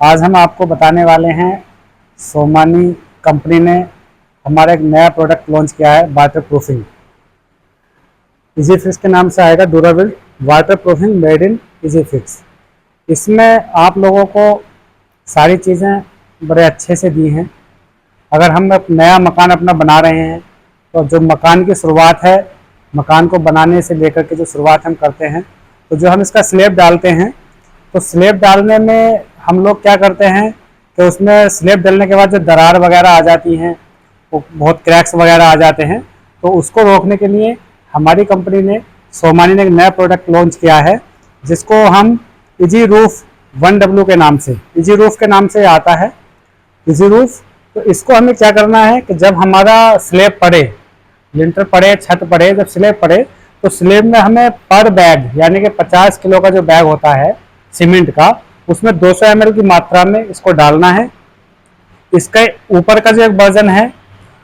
आज हम आपको बताने वाले हैं सोमानी कंपनी ने हमारा एक नया प्रोडक्ट लॉन्च किया है वाटर प्रूफिंग। इजी फिक्स के नाम से आएगा, durable water proofing made in easy fix. इसमें आप लोगों को सारी चीज़ें बड़े अच्छे से दी हैं। अगर हम एक नया मकान अपना बना रहे हैं तो जो मकान की शुरुआत है, मकान को बनाने से लेकर के जो शुरुआत हम करते हैं, तो जो हम इसका स्लैब डालते हैं, तो स्लैब डालने में हम लोग क्या करते हैं कि उसमें स्लैब डालने के बाद जो दरार वगैरह आ जाती हैं, वो बहुत क्रैक्स वगैरह आ जाते हैं, तो उसको रोकने के लिए हमारी कंपनी ने, सोमानी ने एक नया प्रोडक्ट लॉन्च किया है जिसको हम इजी रूफ 1W के नाम से, इजी रूफ के नाम से आता है इजी रूफ। तो इसको हमें क्या करना है कि जब हमारा स्लैब पड़े, लिंटर पड़े, छत पड़े, जब स्लैब पड़े, तो स्लैब में हमें पर बैग यानी कि 50 किलो का जो बैग होता है सीमेंट का, उसमें 200 ml की मात्रा में इसको डालना है। इसके ऊपर का जो एक वर्जन है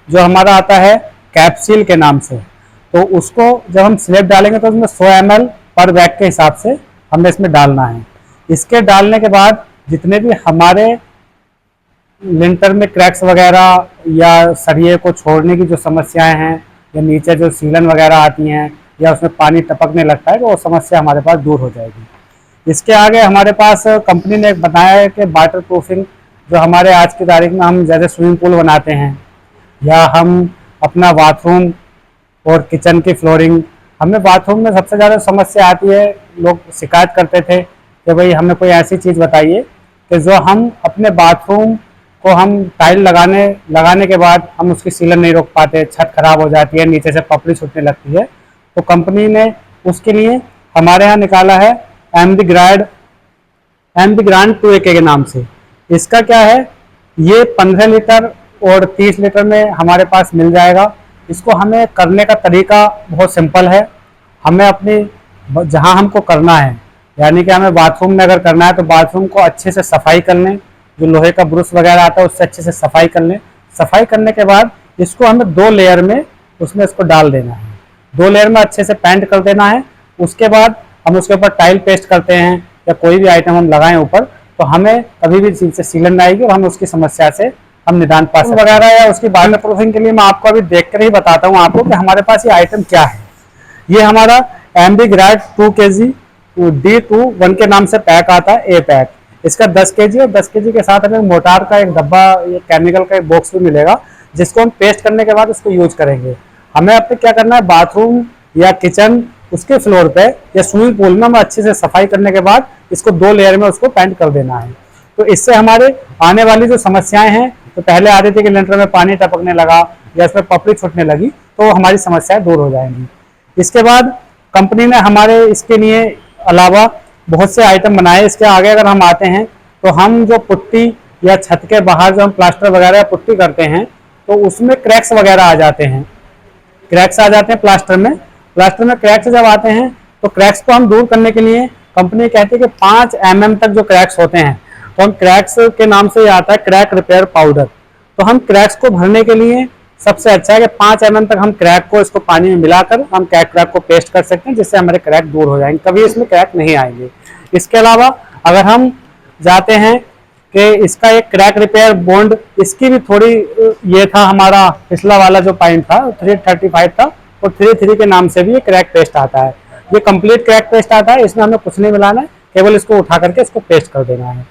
जो हमारा आता है कैप्सूल के नाम से, तो उसको जब हम स्लैब डालेंगे तो उसमें 100 ml पर बैग के हिसाब से हमें इसमें डालना है। इसके डालने के बाद जितने भी हमारे लिंटर में क्रैक्स वगैरह या सरिये को छोड़ने की जो समस्याएं हैं, या नीचे जो सीलन वगैरह आती हैं, या उसमें पानी टपकने लगता है, तो वो समस्या हमारे पास दूर हो जाएगी। इसके आगे हमारे पास कंपनी ने बताया है कि वाटर प्रूफिंग, जो हमारे आज की तारीख में हम जैसे स्विमिंग पूल बनाते हैं या हम अपना बाथरूम और किचन की फ्लोरिंग, हमें बाथरूम में सबसे ज़्यादा समस्या आती है। लोग शिकायत करते थे कि भाई हमें कोई ऐसी चीज़ बताइए कि जो हम अपने बाथरूम को हम टाइल लगाने के बाद हम उसकी सीलन नहीं रोक पाते, छत खराब हो जाती है, नीचे से पपड़ी छूटने लगती है। तो कंपनी ने उसके लिए हमारे यहाँ निकाला है एमबी ग्रांड 2AK के नाम से। इसका क्या है, ये 15 लीटर और 30 लीटर में हमारे पास मिल जाएगा। इसको हमें करने का तरीका बहुत सिंपल है। हमें अपनी जहाँ हमको करना है, यानी कि हमें बाथरूम में अगर करना है तो बाथरूम को अच्छे से सफाई कर लें, जो लोहे का ब्रश वगैरह आता है उससे अच्छे से सफाई कर लें। सफाई करने के बाद इसको हमें 2 लेयर में उसमें इसको डाल देना है, 2 लेयर में अच्छे से पेंट कर देना है। उसके बाद हम उसके ऊपर टाइल पेस्ट करते हैं या कोई भी आइटम हम लगाएं ऊपर, तो हमें कभी भी चीज से सीलन नहीं आएगी और हम उसकी समस्या से हम निदान पा सकते हैं वगैरह। या उसकी वाटर प्रूफिंग के लिए मैं आपको अभी देख कर ही बताता हूँ आपको कि हमारे पास ये आइटम क्या है। ये हमारा एमबी ग्रांड 2 kg D21 के नाम से पैक आता है, ए पैक। इसका 10 kg और 10 kg के साथ हमें मोटार का एक डब्बा, ये केमिकल का एक बॉक्स भी मिलेगा, जिसको हम पेस्ट करने के बाद उसको यूज करेंगे। हमें अब क्या करना है, बाथरूम या किचन उसके फ्लोर पे या स्विमिंग पूल में हमें अच्छे से सफाई करने के बाद इसको 2 लेयर में उसको पेंट कर देना है। तो इससे हमारे आने वाली जो समस्याएं हैं, तो पहले आ रही थी कि लिंटर में पानी टपकने लगा या इसमें पपड़ी छूटने लगी, तो हमारी समस्याएं दूर हो जाएंगी। इसके बाद कंपनी ने हमारे इसके लिए अलावा बहुत से आइटम बनाए। इसके आगे अगर हम आते हैं तो हम जो पुट्टी या छत के बाहर जो हम प्लास्टर वगैरह पुट्टी करते हैं, तो उसमें क्रैक्स वगैरह आ जाते हैं, क्रैक्स आ जाते हैं प्लास्टर में क्रैक्स जब आते हैं तो क्रैक्स को हम दूर करने के लिए कंपनी कहती है कि 5 mm तक जो क्रैक्स होते हैं, तो हम क्रैक्स के नाम से आता है क्रैक रिपेयर पाउडर। तो हम क्रैक्स को भरने के लिए सबसे अच्छा है कि 5 mm तक हम क्रैक को इसको पानी में मिलाकर हम क्रैक को पेस्ट कर सकते हैं, जिससे हमारे क्रैक दूर हो जाएंगे, कभी इसमें क्रैक नहीं आएंगे। इसके अलावा अगर हम जाते हैं कि इसका एक क्रैक रिपेयर बॉन्ड, इसकी भी थोड़ी, ये था हमारा पिछला वाला जो पॉइंट था 335 था, और 33 के नाम से भी ये क्रैक पेस्ट आता है। ये कंप्लीट क्रैक पेस्ट आता है, इसमें हमें कुछ नहीं मिलाना है, केवल इसको उठा करके इसको पेस्ट कर देना है।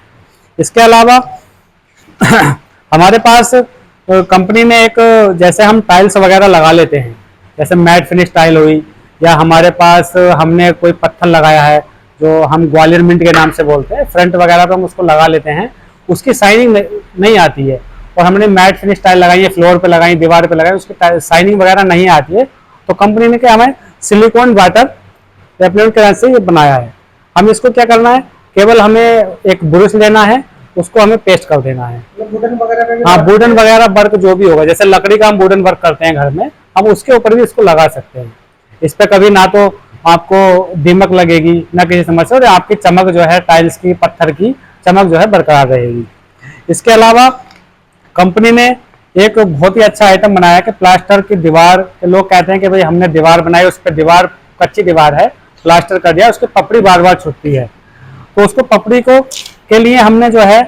इसके अलावा हमारे पास कंपनी ने एक, जैसे हम टाइल्स वगैरह लगा लेते हैं, जैसे मैट फिनिश टाइल हुई, या हमारे पास हमने कोई पत्थर लगाया है जो हम ग्वालियर मिंट के नाम से बोलते हैं, फ्रंट वगैरह पे हम उसको लगा लेते हैं, उसकी शाइनिंग नहीं आती है, और हमने मैट फिनिश टाइल लगाई है, फ्लोर पे लगाई, दीवार पे लगाई, उसकी शाइनिंग वगैरह नहीं आती है, तो कंपनी ने क्या हमें सिलिकॉन वाटर रेपेलेंट के से ये बनाया है। हम इसको क्या करना है, केवल हमें एक ब्रश लेना है, उसको हमें पेस्ट कर देना है। हाँ, वुडन वगैरह वर्क जो भी होगा, जैसे लकड़ी का हम वुडन वर्क करते हैं घर में, हम उसके ऊपर भी इसको लगा सकते हैं। इस पर कभी ना तो आपको दीमक लगेगी, ना किसी समस्या, और आपकी चमक जो है टाइल्स की, पत्थर की चमक जो है बरकरार रहेगी। इसके अलावा कंपनी ने एक बहुत ही अच्छा आइटम बनाया है कि प्लास्टर की दीवार, लोग कहते हैं कि भाई हमने दीवार बनाई, उस पर दीवार कच्ची दीवार है, प्लास्टर कर दिया, उसकी पपड़ी बार बार छूटती है, तो उसको पपड़ी को के लिए हमने जो है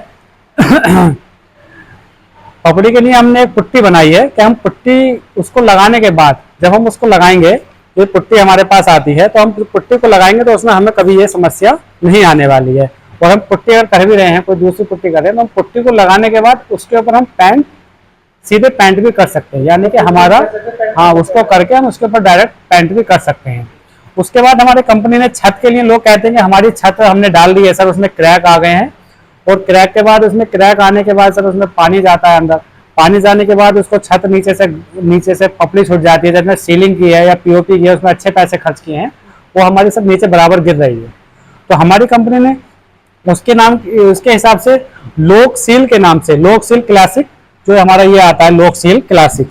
पपड़ी के लिए हमने एक पुट्टी बनाई है कि हम पुट्टी उसको लगाने के बाद जब हम उसको लगाएंगे, ये पुट्टी हमारे पास आती है, तो हम पुट्टी को लगाएंगे तो उसमें हमें कभी ये समस्या नहीं आने वाली है। और हम पुट्टी अगर कर भी रहे हैं, कोई दूसरी पुट्टी कर रहे हैं, तो हम पुट्टी को लगाने के बाद उसके ऊपर हम पैंट सीधे पैंट भी कर सकते हैं, यानी कि हमारा हाँ उसको करके हम उसके ऊपर डायरेक्ट पैंट भी कर सकते हैं। उसके बाद हमारे कंपनी ने छत के लिए, लोग कहते हैं कि हमारी छत हमने डाल दी है सर, उसमें क्रैक आ गए हैं, और क्रैक के बाद उसमें क्रैक आने के बाद सर उसमें पानी जाता है अंदर, पानी जाने के बाद उसको छत नीचे से पपड़ी छूट जाती है। जिसने सीलिंग की है या पीओपी की है, उसमें अच्छे पैसे खर्च किए हैं, वो हमारी सब नीचे बराबर गिर रही है। तो हमारी कंपनी ने उसके हिसाब से लोक सील के नाम से, लोक सील क्लासिक जो हमारा ये आता है, लोक सील क्लासिक,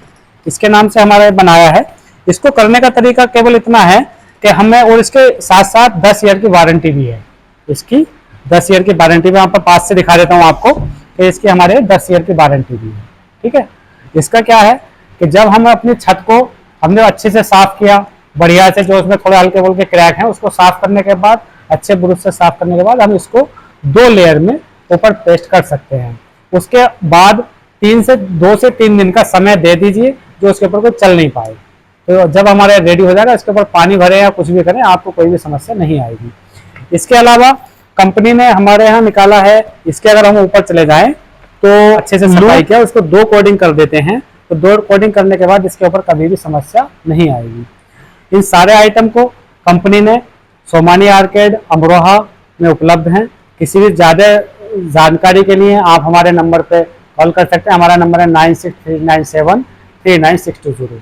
इसके नाम से हमारा बनाया है। इसको करने का तरीका केवल इतना है कि हमें, और इसके साथ साथ 10 ईयर की वारंटी भी है। इसकी 10 ईयर की वारंटी में आपको पास से दिखा देता हूँ आपको कि इसकी हमारे 10 ईयर की वारंटी भी है। ठीक है, इसका क्या है कि जब हम अपनी छत को हमने अच्छे से साफ किया बढ़िया से, जो उसमें थोड़े हल्के फुल्के क्रैक हैं उसको साफ करने के बाद, अच्छे ब्रश से साफ करने के बाद हम इसको 2 लेयर में ऊपर पेस्ट कर सकते हैं। उसके बाद 2 से 3 दिन का समय दे दीजिए, जो उसके ऊपर कोई चल नहीं पाए। तो जब हमारे रेडी हो जाएगा, इसके ऊपर पानी भरे या कुछ भी करें, आपको कोई भी समस्या नहीं आएगी। इसके अलावा कंपनी ने हमारे यहाँ निकाला है, इसके अगर हम ऊपर चले जाएं तो अच्छे से सफाई किया, उसको 2 कोडिंग कर देते हैं, तो 2 कोडिंग करने के बाद इसके ऊपर कभी भी समस्या नहीं आएगी। इन सारे आइटम को कंपनी ने सोमानी आर्केड अमरोहा में उपलब्ध हैं। किसी भी ज़्यादा जानकारी के लिए आप हमारे नंबर पे कॉल कर सकते हैं। हमारा नंबर है 9639739620।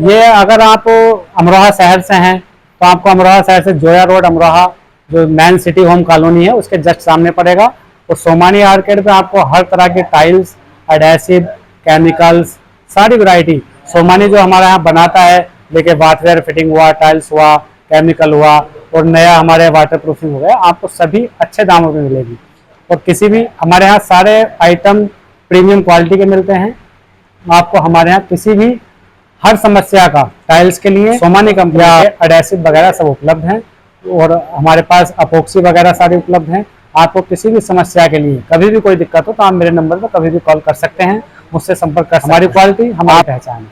ये अगर आप अमरोहा शहर से हैं तो आपको अमरोहा शहर से जोया रोड अमरोहा, जो मैन सिटी होम कॉलोनी है, उसके जस्ट सामने पड़ेगा। और सोमानी आर्केड पे आपको हर तरह के टाइल्स, एडेसिव, केमिकल्स, सारी वैरायटी सोमानी जो हमारे यहाँ बनाता है, देखिए वाटरवेयर फिटिंग हुआ, टाइल्स हुआ, केमिकल हुआ, और नया हमारे वाटर प्रूफिंग हो गया, आपको सभी अच्छे दामों में मिलेगी। और किसी भी हमारे यहाँ सारे आइटम प्रीमियम क्वालिटी के मिलते हैं। आपको हमारे यहाँ किसी भी हर समस्या का टाइल्स के लिए सोमानी कंपनी के एडेसिव वगैरह सब उपलब्ध हैं, और हमारे पास अपोक्सी वगैरह सारी उपलब्ध हैं। आपको किसी भी समस्या के लिए कभी भी कोई दिक्कत हो तो आप मेरे नंबर पर कभी भी कॉल कर सकते हैं, मुझसे संपर्क कर सकते हैं। हमारी क्वालिटी हमारी पहचान है।